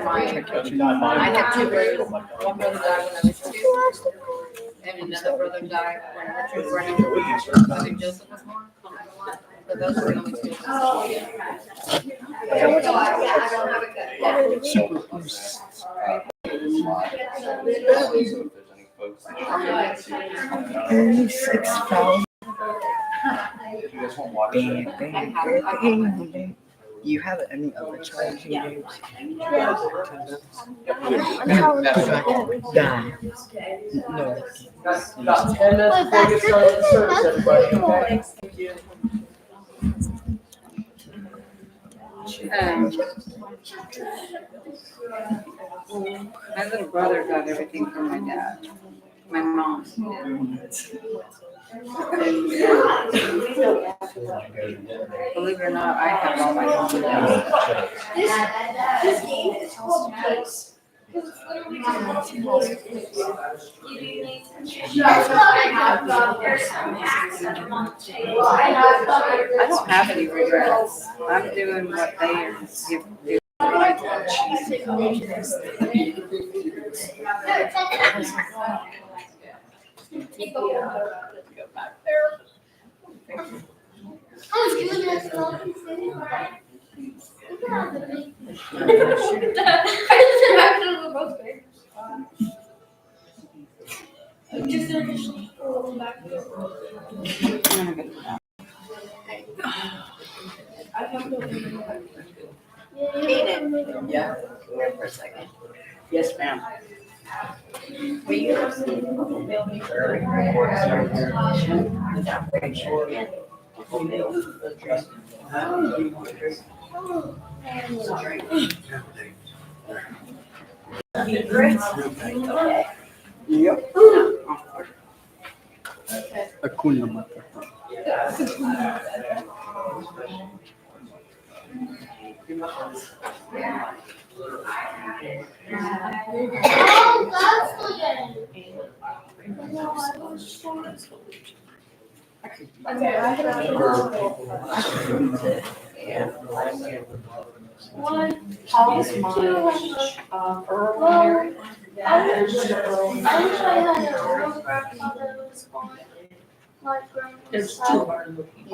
mine. I have two brothers. One brother died when I was 2. And another brother died when I was running. I think Joseph was born. But those are the only 2. You have any other charge you use? No. About 10 minutes before we get started with service, everybody, okay? Thank you. My little brother got everything from my dad. My mom. Believe it or not, I have all my mom and dad's stuff. This game is called Place. I don't have any regrets. I'm doing what they are doing. Go back there. Yeah. For a second. Yes, ma'am. Will you Yep. Hakuna Matata. Okay, I one, how is much earlier? I wish I had an early grandmother who was born. My grandmother. There's 2 hard looking.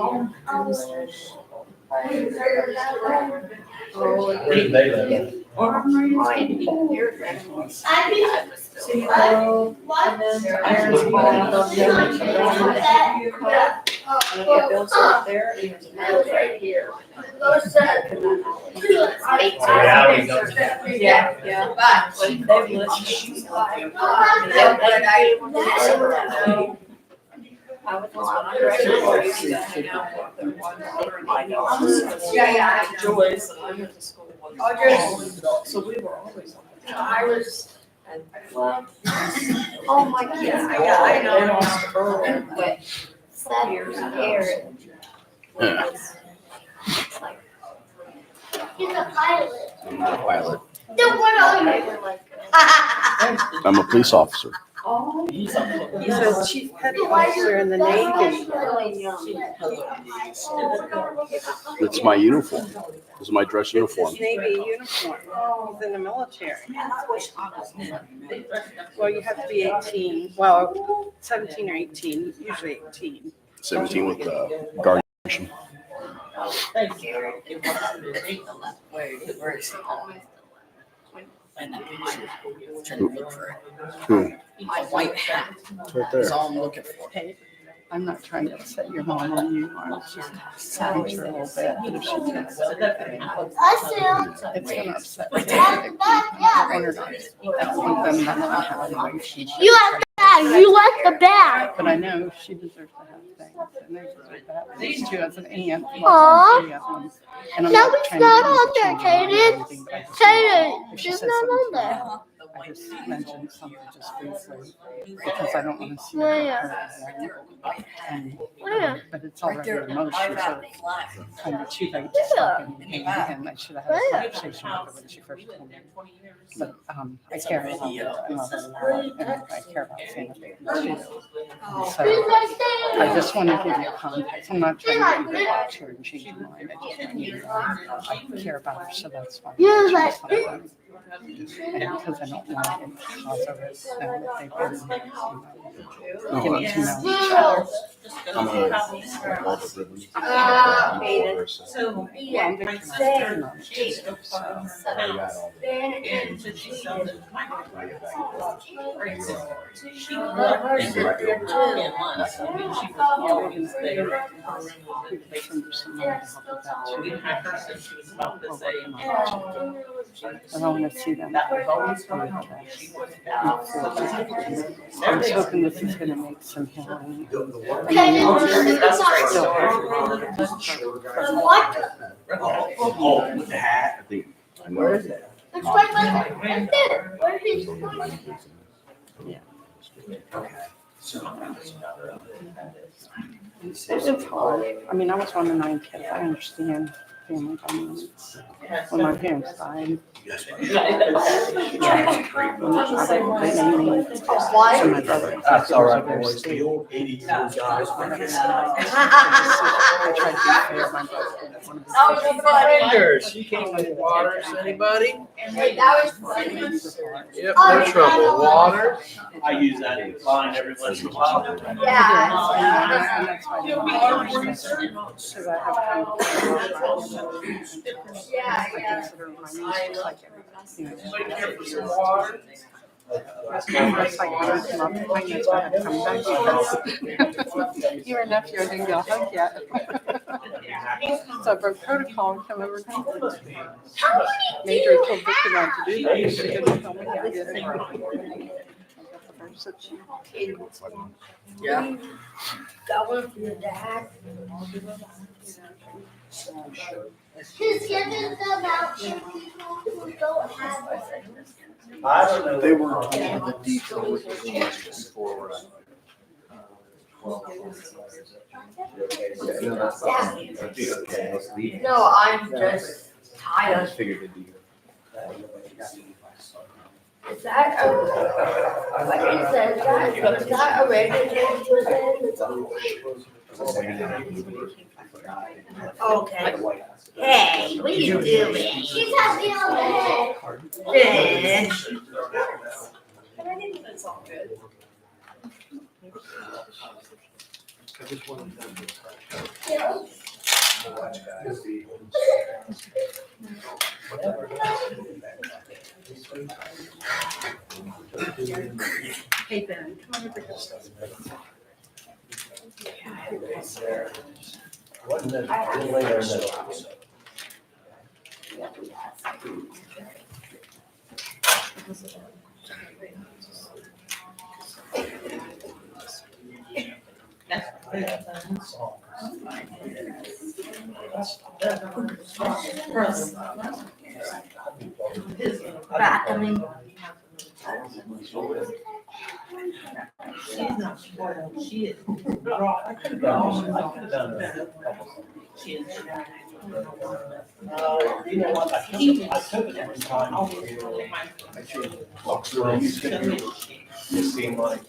Where do they live? Bill's up there. Right here. Yeah. Joyce. So we were always. I was. Oh my God. I know. But 7 years ago. He's a pilot. I'm not a pilot. No, what other? I'm a police officer. He says chief petty officer in the Navy. It's my uniform. This is my dress uniform. It's his Navy uniform. He's in the military. Well, you have to be 18. Well, 17 or 18. Usually 18. 17 with the guard mission. Who? My white hat. It's right there. That's all I'm looking for. Hey, I'm not trying to upset your mom on you. I was just sounds her a little bit. But if she thinks anything, I see. it's going to upset me. I don't want them not to have emotions. You like the bag. You like the bag. But I know she deserves to have things. And they deserve to have these 2 as an aunt. Aw. 3 of them. And I'm No, not it's trying to not be on there, bitchy or Kaden. anything, but I just- Kaden, if she it's said not on something to there. me, I just mentioned something just briefly because I don't want to see Where? her. And, Where? but it's already emotional, so kind of too late to stop anything. And I should have had a conversation with her when she first came in. But I care about her mother a lot, and I care about Santa too. So I just want to give you context. I'm not trying to be the watcher and change your mind. I just want you to know I care about her, so that's fine. Yeah, like- She's fine. And because I don't want it to cause a risk, then they've been, No, getting that's to know each other. I'm gonna like all the ribbons. So, Yeah, and Victor and I are working on it too, so. I got all the. And I want to see them. I'm hoping this is going to make some healing. What? Oh, with the hat. I think. Where is it? It's right there. Where is it? It's hard. I mean, I was one of 9 kids. I understand family dynamics. When my parents died, so my brother. That's all right, boys. The old 80s guys. I tried to be fair. My brother didn't want to be Fingers, you came with waters, anybody? Wait, that was. Yep, no trouble. Water? I use that in line every once in a while. Yeah. And that's why I don't want to because I have time to Yeah, I consider my niece just like everybody, Anybody care for some water? It's like every month, my niece would have to come back because your nephew didn't get a hug yet. So I broke protocol and come over and hug him. Major told Victor not to do that because she didn't tell me how to get it. Yeah. That one for your dad. His given the mountain people who don't have it. I don't know. They weren't told the detail with the changes for. No, I'm just tired. Figured it'd be. Is that a, like it says, is that a regular Okay. Hey, what are you doing? She's happy on the head. Fish. I think that's all good. I just wanted them to. Hey, Ben, come over here. She's not spoiled. She is raw. I could have done that. She is. You know what? I took it every time. It seemed like.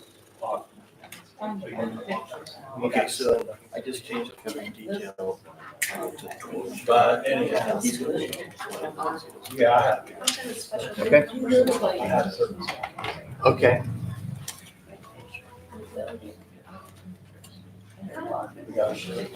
Okay, so I just changed a couple of details. But anyhow, he's gonna be. Yeah, I have. Okay. I have certain. Okay. We got shit.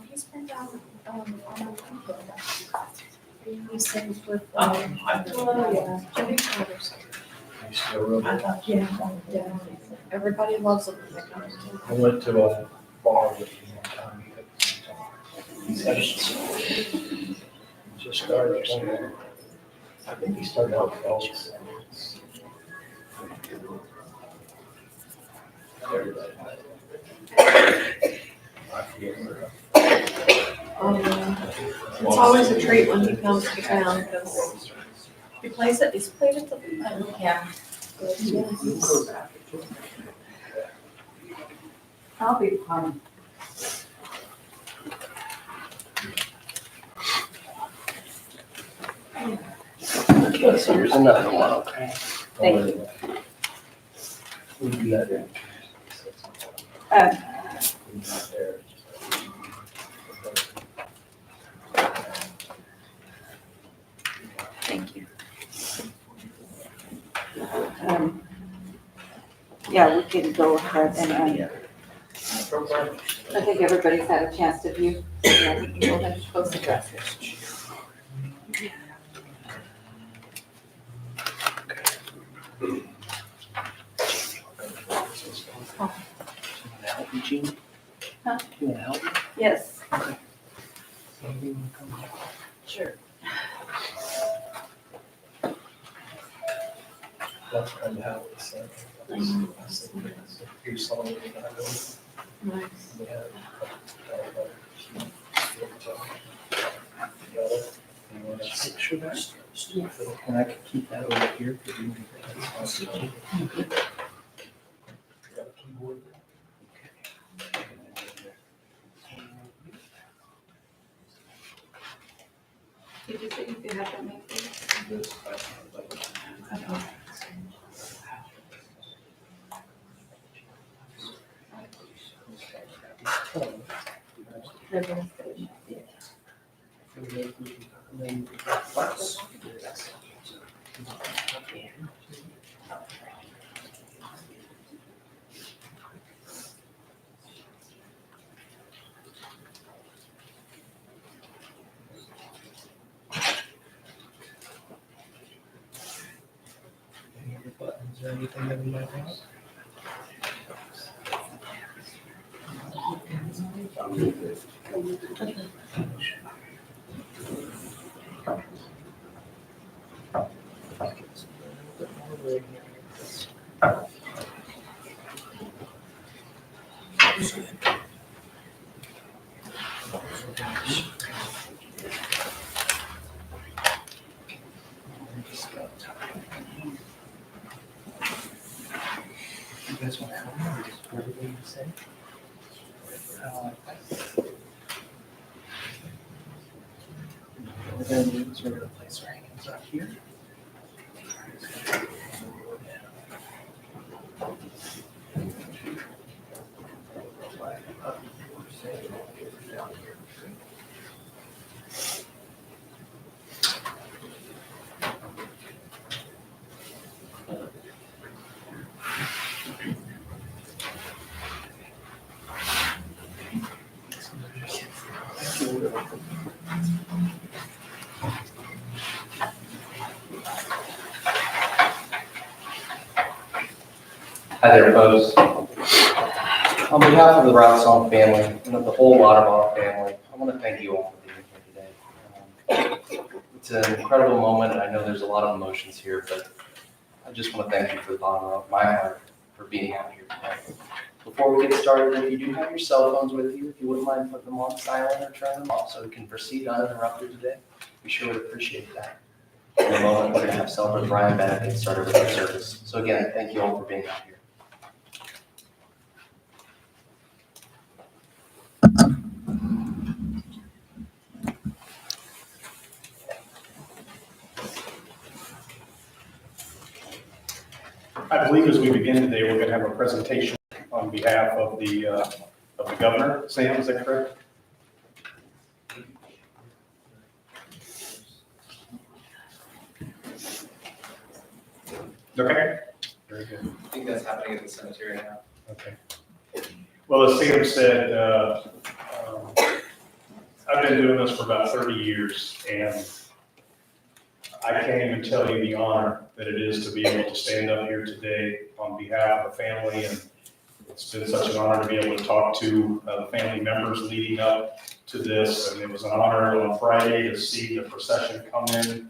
He's been down, on the he sings with, Jimmy Carter's. Yeah, everybody loves him. I went to a bar with him one time. Just started. I think he started out with all. It's always a treat when he comes to town because he's played at the, yeah. I'll be fine. Okay, so here's another one, okay? Thank you. We do that. Thank you. Yeah, we can go ahead and, I think everybody's had a chance to view. Yeah, we can go ahead and close the draft. Help me, Gene? Huh? You wanna help me? Yes. Maybe you wanna come help? Sure. That's kind of how it's, here's some of it. Nice. We have, picture that? And I could keep that over here. for you. Got a keyboard there? Did you say you could have that made for you? Any other buttons or anything that we might want? You guys want to help me or just everything you say? We're gonna need sort of a place our hands up here. Hi there, folks. On behalf of the Rock Song family and of the whole Loterbaugh family, I want to thank you all for being here today. It's an incredible moment, and I know there's a lot of emotions here, but I just want to thank you from the bottom of my heart for being out here today. Before we get started, if you do have your cell phones with you, if you wouldn't mind putting them on silent or turning them off so we can proceed uninterrupted today, we sure would appreciate that. In a moment, we're going to have Celebrant Brian Bennett get started with our service. So again, thank you all for being out here. I believe as we begin today, we're going to have a presentation on behalf of the governor. Sam, is that correct? Okay. Very good. I think that's happening at the cemetery now. Okay. Well, as Sam said, I've been doing this for about 30 years, and I can't even tell you the honor that it is to be able to stand up here today on behalf of the family, and it's been such an honor to be able to talk to the family members leading up to this, and it was an honor on Friday to see the procession come in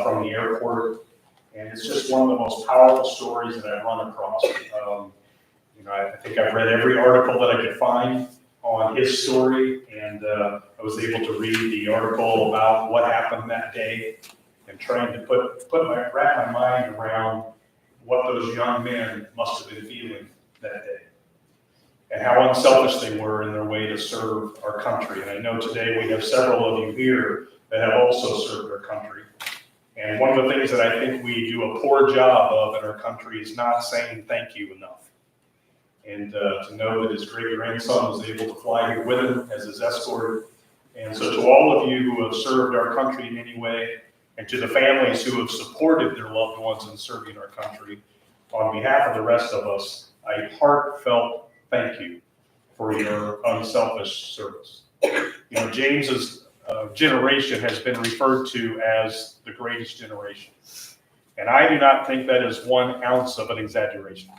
from the airport, and it's just one of the most powerful stories that I've run across. I think I've read every article that I could find on his story, and I was able to read the article about what happened that day, and trying to wrap my mind around what those young men must have been feeling that day, and how unselfish they were in their way to serve our country. And I know today we have several of you here that have also served our country. And one of the things that I think we do a poor job of in our country is not saying thank you enough. And to know that his great grandson was able to fly here with him as his escort. And so to all of you who have served our country in any way, and to the families who have supported their loved ones in serving our country, on behalf of the rest of us, a heartfelt thank you for your unselfish service. You know, James's generation has been referred to as the greatest generation. And I do not think that is 1 ounce of an exaggeration.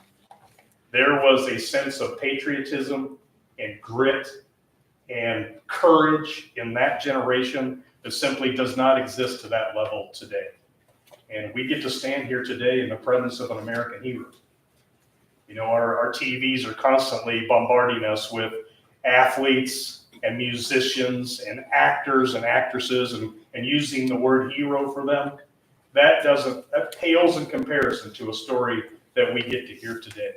There was a sense of patriotism and grit and courage in that generation that simply does not exist to that level today. And we get to stand here today in the presence of an American hero. You know, our TVs are constantly bombarding us with athletes and musicians and actors and actresses and using the word hero for them. That pales in comparison to a story that we get to hear today.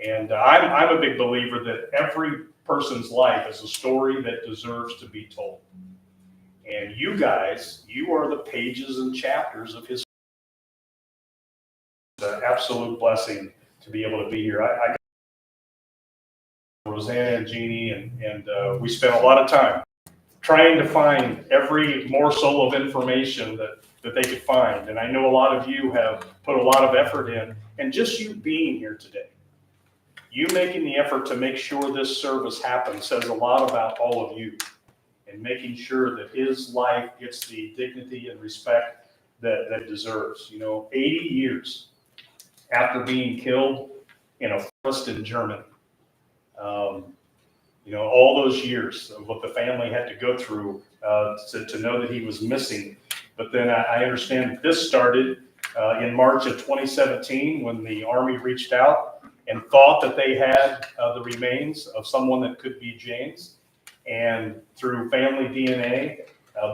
And I'm a big believer that every person's life is a story that deserves to be told. And you guys, you are the pages and chapters of his. It's an absolute blessing to be able to be here. I Rosanna and Jeannie, and we spent a lot of time trying to find every morsel of information that they could find. And I know a lot of you have put a lot of effort in, and just you being here today, you making the effort to make sure this service happens says a lot about all of you, and making sure that his life gets the dignity and respect that it deserves. You know, 80 years after being killed in a forest in Germany. You know, all those years of what the family had to go through to know that he was missing. But then I understand this started in March of 2017 when the Army reached out and thought that they had the remains of someone that could be James. And through family DNA,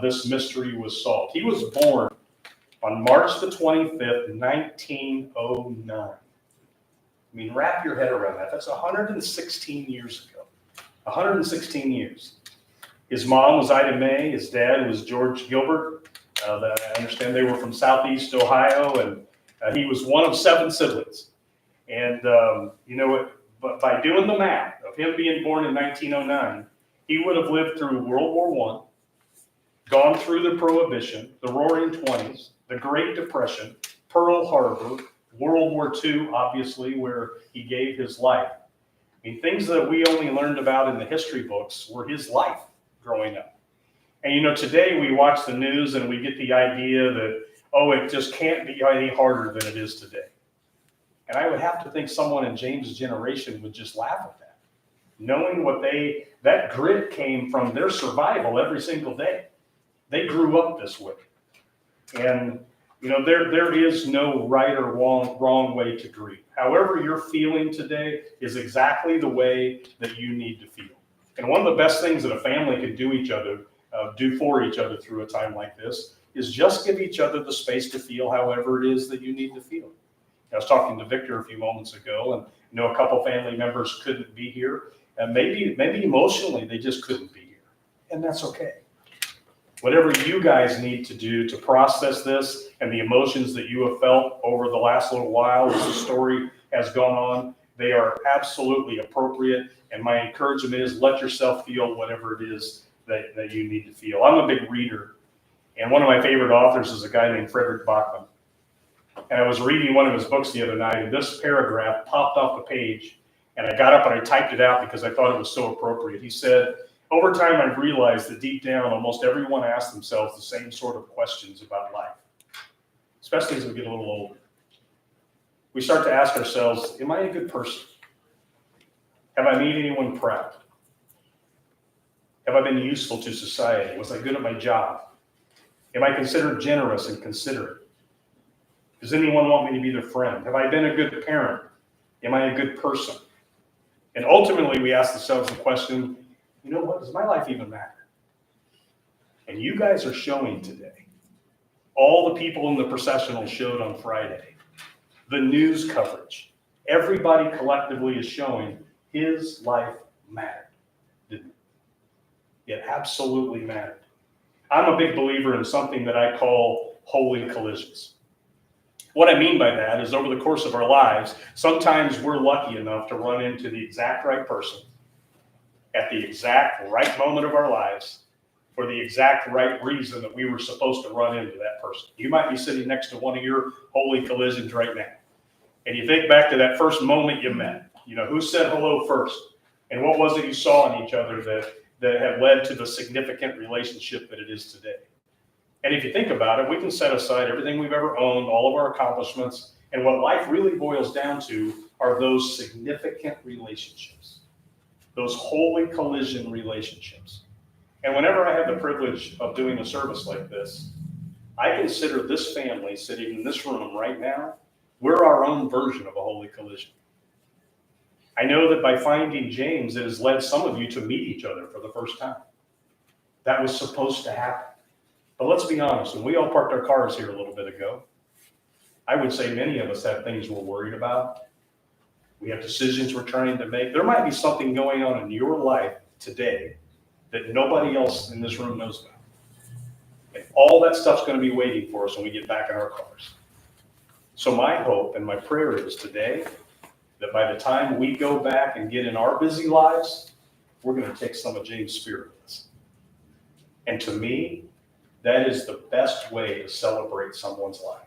this mystery was solved. He was born on March the 25th, 1909. I mean, wrap your head around that. That's 116 years ago. 116 years. His mom was Ida May. His dad was George Gilbert. I understand they were from Southeast Ohio, and he was one of 7 siblings. And, you know, but by doing the math of him being born in 1909, he would have lived through World War I, gone through the Prohibition, the Roaring Twenties, the Great Depression, Pearl Harbor, World War II, obviously, where he gave his life. I mean, things that we only learned about in the history books were his life growing up. And, you know, today we watch the news and we get the idea that, oh, it just can't be any harder than it is today. And I would have to think someone in James' generation would just laugh at that, knowing that grit came from their survival every single day. They grew up this way. And, you know, there is no right or wrong way to grieve. However you're feeling today is exactly the way that you need to feel. And one of the best things that a family can do for each other through a time like this is just give each other the space to feel however it is that you need to feel. I was talking to Victor a few moments ago, and you know, a couple family members couldn't be here, and maybe emotionally they just couldn't be here, and that's okay. Whatever you guys need to do to process this and the emotions that you have felt over the last little while as the story has gone on, they are absolutely appropriate. And my encouragement is let yourself feel whatever it is that you need to feel. I'm a big reader, and one of my favorite authors is a guy named Frederick Bachman. And I was reading one of his books the other night, and this paragraph popped off the page, and I got up and I typed it out because I thought it was so appropriate. He said, over time, I've realized that deep down, almost everyone asks themselves the same sort of questions about life, especially as we get a little older. We start to ask ourselves, am I a good person? Have I made anyone proud? Have I been useful to society? Was I good at my job? Am I considered generous and considerate? Does anyone want me to be their friend? Have I been a good parent? Am I a good person? And ultimately, we ask ourselves the question, you know what, does my life even matter? And you guys are showing today. All the people in the processional showed on Friday. The news coverage. Everybody collectively is showing his life mattered, didn't it? It absolutely mattered. I'm a big believer in something that I call holy collisions. What I mean by that is over the course of our lives, sometimes we're lucky enough to run into the exact right person at the exact right moment of our lives for the exact right reason that we were supposed to run into that person. You might be sitting next to one of your holy collisions right now. And you think back to that first moment you met. You know, who said hello first? And what was it you saw in each other that had led to the significant relationship that it is today? And if you think about it, we can set aside everything we've ever owned, all of our accomplishments, and what life really boils down to are those significant relationships, those holy collision relationships. And whenever I have the privilege of doing a service like this, I consider this family sitting in this room right now, we're our own version of a holy collision. I know that by finding James, it has led some of you to meet each other for the first time. That was supposed to happen. But let's be honest, when we all parked our cars here a little bit ago, I would say many of us have things we're worried about. We have decisions we're trying to make. There might be something going on in your life today that nobody else in this room knows about. And all that stuff's going to be waiting for us when we get back in our cars. So my hope and my prayer is today that by the time we go back and get in our busy lives, we're going to take some of James' spirit with us. And to me, that is the best way to celebrate someone's life.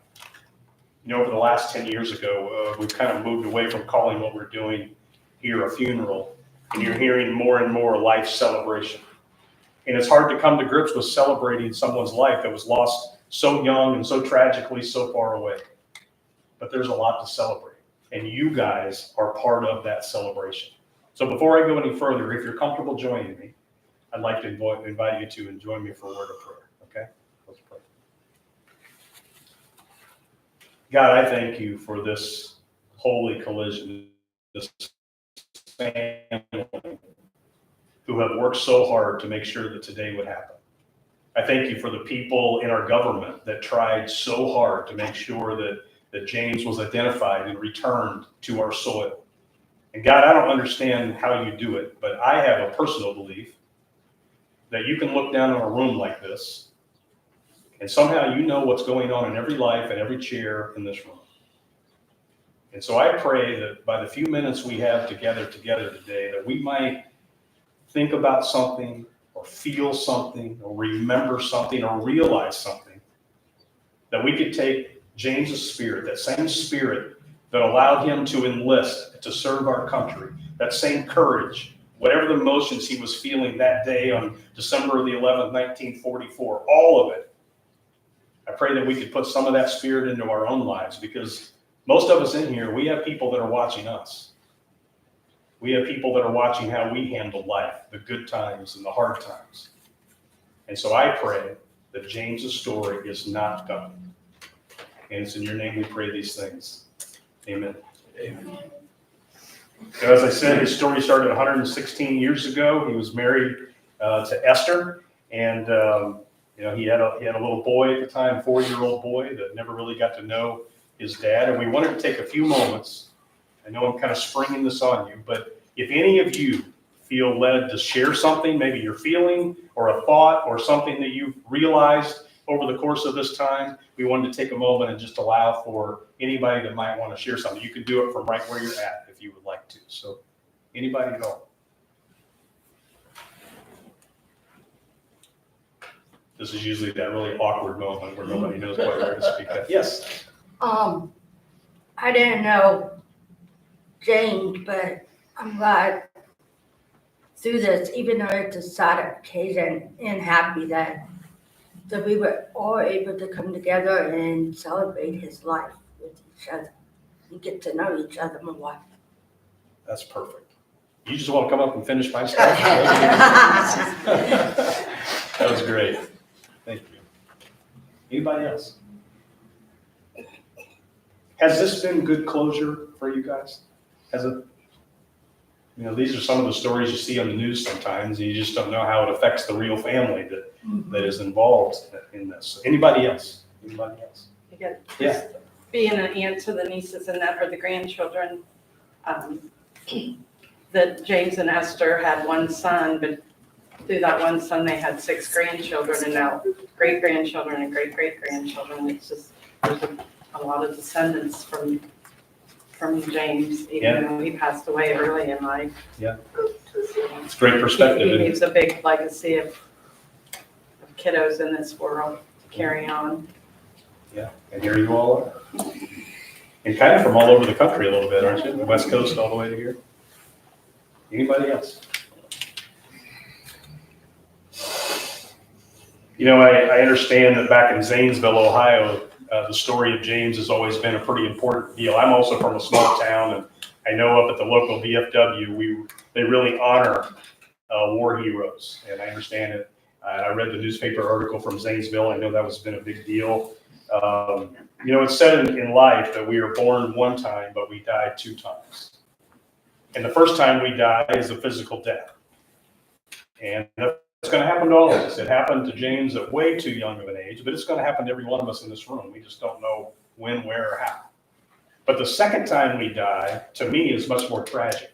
You know, over the last 10 years ago, we've kind of moved away from calling what we're doing here a funeral, and you're hearing more and more life celebration. And it's hard to come to grips with celebrating someone's life that was lost so young and so tragically so far away. But there's a lot to celebrate, and you guys are part of that celebration. So before I go any further, if you're comfortable joining me, I'd like to invite you to join me for a word of prayer, okay? Let's pray. God, I thank you for this holy collision, this family who have worked so hard to make sure that today would happen. I thank you for the people in our government that tried so hard to make sure that James was identified and returned to our soil. And God, I don't understand how you do it, but I have a personal belief that you can look down on a room like this, and somehow you know what's going on in every life and every chair in this room. And so I pray that by the few minutes we have together today, that we might think about something or feel something or remember something or realize something, that we could take James's spirit, that same spirit that allowed him to enlist to serve our country, that same courage, whatever the emotions he was feeling that day on December the 11th, 1944, all of it. I pray that we could put some of that spirit into our own lives, because most of us in here, we have people that are watching us. We have people that are watching how we handle life, the good times and the hard times. And so I pray that James's story is not done. And it's in your name we pray these things. Amen. Amen. So as I said, his story started 116 years ago. He was married to Esther, and he had a little boy at the time, 4-year-old boy that never really got to know his dad. And we wanted to take a few moments. I know I'm kind of springing this on you, but if any of you feel led to share something, maybe you're feeling or a thought or something that you've realized over the course of this time, we wanted to take a moment and just allow for anybody that might want to share something. You can do it from right where you're at if you would like to. So anybody at all. This is usually that really awkward moment where nobody knows quite where to speak up. Yes. I didn't know James, but I'm glad through this, even though it's a sad occasion, and happy that we were all able to come together and celebrate his life with each other and get to know each other more. That's perfect. You just want to come up and finish my stuff? That was great. Thank you. Anybody else? Has this been good closure for you guys? Has it? You know, these are some of the stories you see on the news sometimes, and you just don't know how it affects the real family that is involved in this. Anybody else? Anybody else? Again, Yeah. Being an aunt to the nieces and that, or the grandchildren, that James and Esther had one son, but through that one son, they had 6 grandchildren and now great-grandchildren and great-great-grandchildren. It's just, there's a lot of descendants from James, even though he passed away early in life. It's great perspective. He leaves a big legacy of kiddos in this world to carry on. Yeah, and here you all are. And kind of from all over the country a little bit, aren't you? The West Coast all the way to here. Anybody else? You know, I understand that back in Zanesville, Ohio, the story of James has always been a pretty important deal. I'm also from a small town, and I know up at the local VFW, they really honor war heroes, and I understand it. I read the newspaper article from Zanesville. I know that was been a big deal. You know, it's said in life that we are born one time, but we die 2 times. And the first time we die is a physical death. And it's going to happen to all of us. It happened to James at way too young of an age, but it's going to happen to every one of us in this room. We just don't know when, where, or how. But the second time we die, to me, is much more tragic.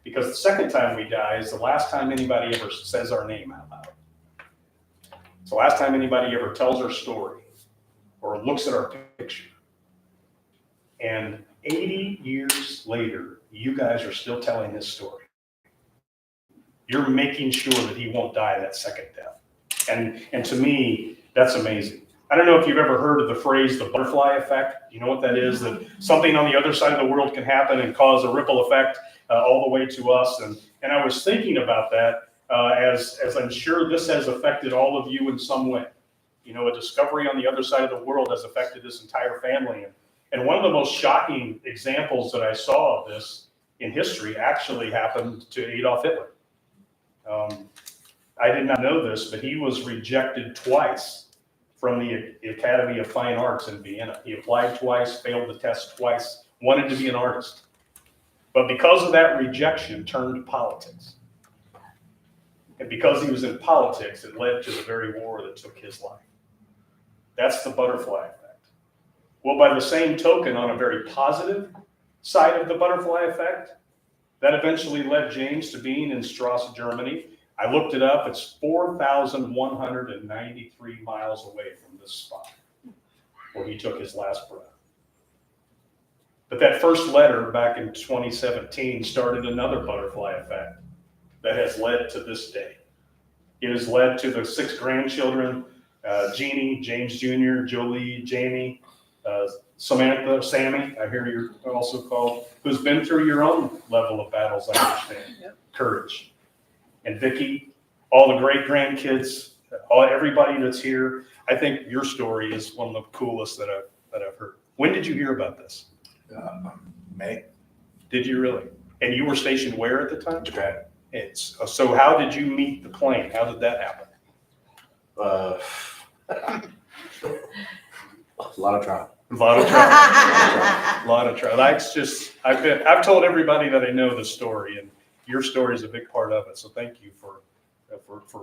Because the second time we die is the last time anybody ever says our name out loud. It's the last time anybody ever tells our story or looks at our picture. And 80 years later, you guys are still telling this story. You're making sure that he won't die that second death. And to me, that's amazing. I don't know if you've ever heard of the phrase, the butterfly effect. You know what that is? That something on the other side of the world can happen and cause a ripple effect all the way to us. And I was thinking about that as I'm sure this has affected all of you in some way. You know, a discovery on the other side of the world has affected this entire family. And one of the most shocking examples that I saw of this in history actually happened to Adolf Hitler. I did not know this, but he was rejected twice from the Academy of Fine Arts in Vienna. He applied twice, failed the test twice, wanted to be an artist. But because of that rejection, turned to politics. And because he was in politics, it led to the very war that took his life. That's the butterfly effect. Well, by the same token, on a very positive side of the butterfly effect, that eventually led James to being in Strasbourg, Germany. I looked it up. It's 4,193 miles away from this spot where he took his last breath. But that first letter back in 2017 started another butterfly effect that has led to this day. It has led to the 6 grandchildren, Jeannie, James Jr., Jolie, Jamie, Samantha, Sammy, I hear you're also called, who's been through your own level of battles, I understand, courage. And Vicki, all the great grandkids, everybody that's here. I think your story is one of the coolest that I've heard. When did you hear about this? May. Did you really? And you were stationed where at the time? Japan. So how did you meet the plane? How did that happen? A lot of travel. A lot of travel. A lot of travel. That's just, I've told everybody that I know the story, and your story is a big part of it. So thank you for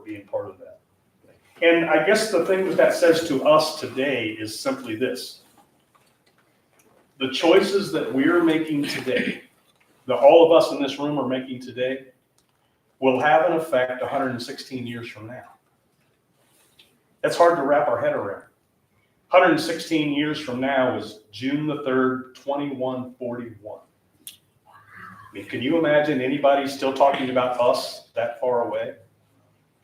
being part of that. And I guess the thing that says to us today is simply this. The choices that we're making today, that all of us in this room are making today, will have an effect 116 years from now. That's hard to wrap our head around. 116 years from now is June the 3rd, 2141. I mean, can you imagine anybody still talking about us that far away?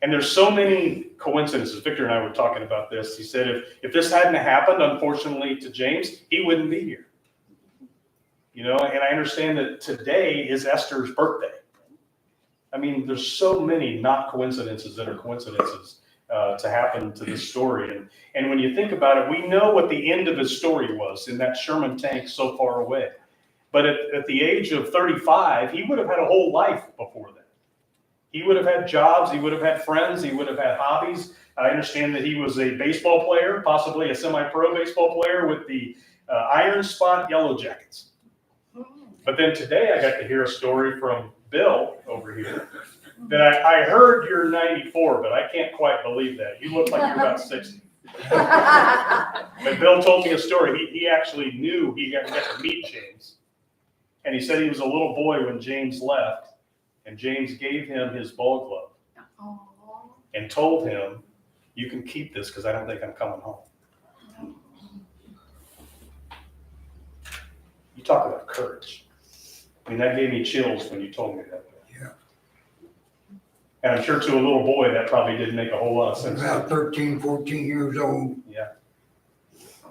And there's so many coincidences. Victor and I were talking about this. He said if this hadn't happened, unfortunately, to James, he wouldn't be here. You know, and I understand that today is Esther's birthday. I mean, there's so many not coincidences that are coincidences to happen to this story. And when you think about it, we know what the end of his story was in that Sherman tank so far away. But at the age of 35, he would have had a whole life before that. He would have had jobs, he would have had friends, he would have had hobbies. I understand that he was a baseball player, possibly a semi-pro baseball player with the Iron Spot Yellow Jackets. But then today I got to hear a story from Bill over here that I heard you're 94, but I can't quite believe that. You look like you're about 60. But Bill told me a story. He actually knew he got to meet James. And he said he was a little boy when James left, and James gave him his ball glove. and told him, you can keep this because I don't think I'm coming home. You talk about courage. I mean, that gave me chills when you told me that. Yeah. And I'm sure to a little boy, that probably didn't make a whole lot of sense. About 13, 14 years old. Yeah.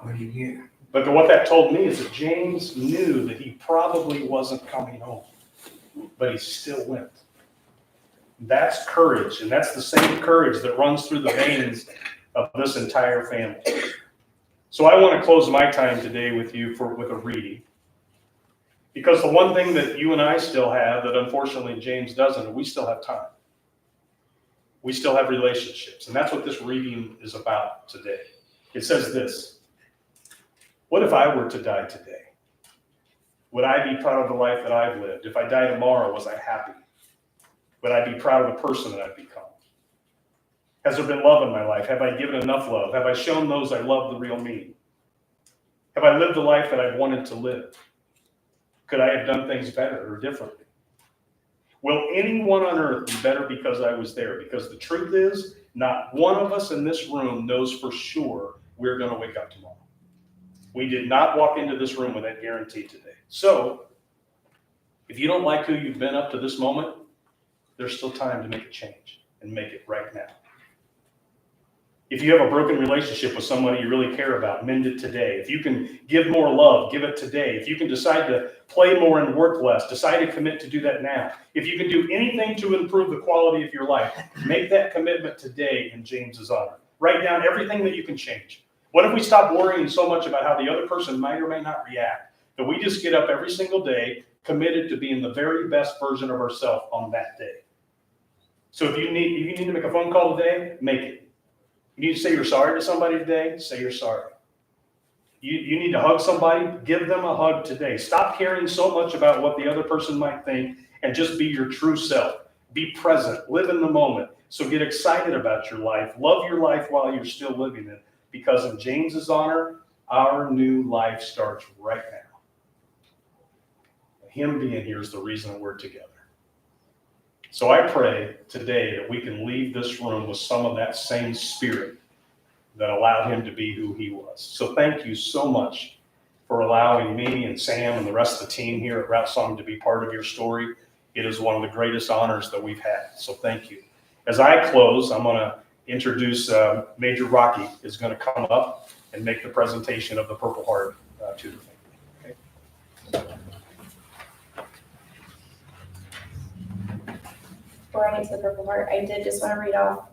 What do you get? But what that told me is that James knew that he probably wasn't coming home, but he still went. That's courage, and that's the same courage that runs through the veins of this entire family. So I want to close my time today with you with a reading. Because the one thing that you and I still have that unfortunately James doesn't, we still have time. We still have relationships, and that's what this reading is about today. It says this: what if I were to die today? Would I be proud of the life that I've lived? If I die tomorrow, was I happy? Would I be proud of the person that I've become? Has there been love in my life? Have I given enough love? Have I shown those I love the real me? Have I lived the life that I've wanted to live? Could I have done things better or differently? Will anyone on earth be better because I was there? Because the truth is, not one of us in this room knows for sure we're going to wake up tomorrow. We did not walk into this room with that guarantee today. So, if you don't like who you've been up to this moment, there's still time to make a change and make it right now. If you have a broken relationship with somebody you really care about, mend it today. If you can give more love, give it today. If you can decide to play more and work less, decide to commit to do that now. If you can do anything to improve the quality of your life, make that commitment today in James's honor. Write down everything that you can change. What if we stop worrying so much about how the other person might or may not react, that we just get up every single day committed to being the very best version of ourselves on that day? So if you need to make a phone call today, make it. You need to say you're sorry to somebody today, say you're sorry. You need to hug somebody, give them a hug today. Stop caring so much about what the other person might think and just be your true self. Be present, live in the moment. So get excited about your life. Love your life while you're still living it. Because in James's honor, our new life starts right now. Him being here is the reason that we're together. So I pray today that we can leave this room with some of that same spirit that allowed him to be who he was. So thank you so much for allowing me and Sam and the rest of the team here at Route Song to be part of your story. It is one of the greatest honors that we've had. So thank you. As I close, I'm going to introduce Major Rocky is going to come up and make the presentation of the Purple Heart to the family. Okay. Before I get to the Purple Heart, I did just want to read off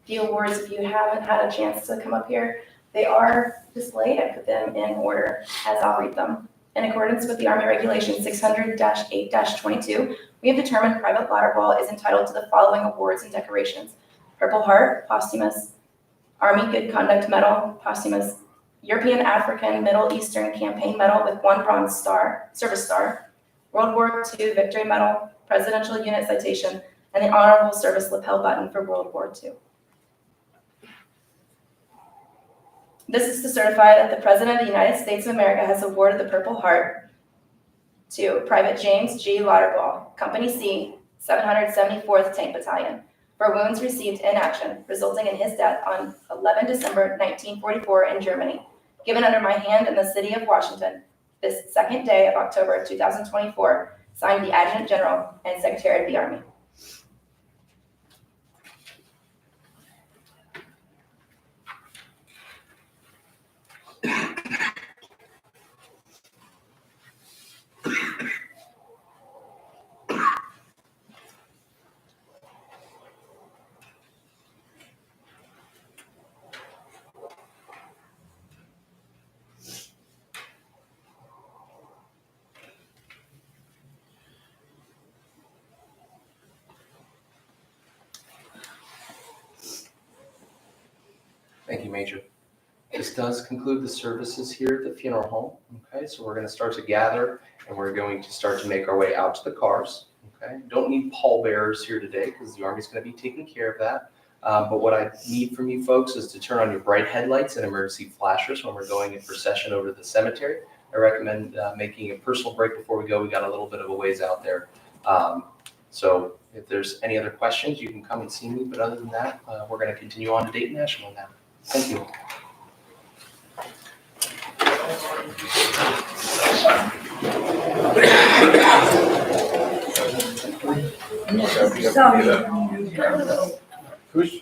the awards. If you haven't had a chance to come up here, they are displayed. I put them in order as I'll read them. In accordance with the Army Regulation 600-8-22, we have determined Private Loterbaugh is entitled to the following awards and decorations: Purple Heart, posthumous; Army Good Conduct Medal, posthumous; European African Middle Eastern Campaign Medal with 1 Bronze Star, Service Star; World War II Victory Medal, Presidential Unit Citation, and the Honorable Service Lapel Button for World War II. This is to certify that the President of the United States of America has awarded the Purple Heart to Private James G. Loterbaugh, Company C, 774th Tank Battalion, for wounds received in action, resulting in his death on 11 December 1944 in Germany, given under my hand in the city of Washington, this 2nd day of October 2024, signed the Adjutant General and Secretary of the Army. Thank you, Major. This does conclude the services here at the funeral home. Okay, so we're going to start to gather and we're going to start to make our way out to the cars. Okay, don't need pallbearers here today because the Army's going to be taking care of that. But what I need from you folks is to turn on your bright headlights and emergency flashers when we're going in procession over to the cemetery. I recommend making a personal break before we go. We got a little bit of a ways out there. So if there's any other questions, you can come and see me, but other than that, we're gonna continue on to Dayton National now. Thank you. Push.